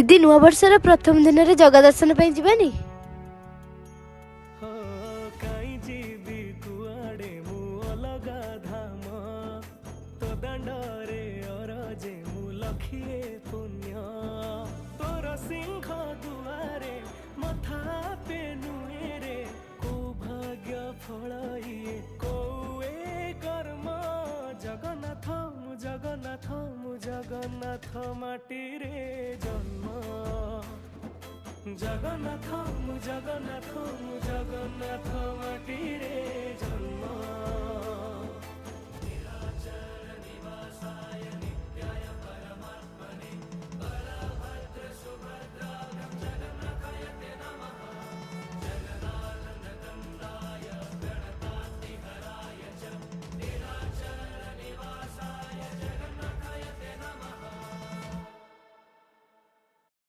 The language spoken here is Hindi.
दीदी नुआ वर्षर प्रथम दिन रे जगह दर्शन पे जीवानी जगन्नाथ मु जगन्नाथ माटी रे जन्म जगन्नाथ मु जगन्नाथ माटी रे जन्म।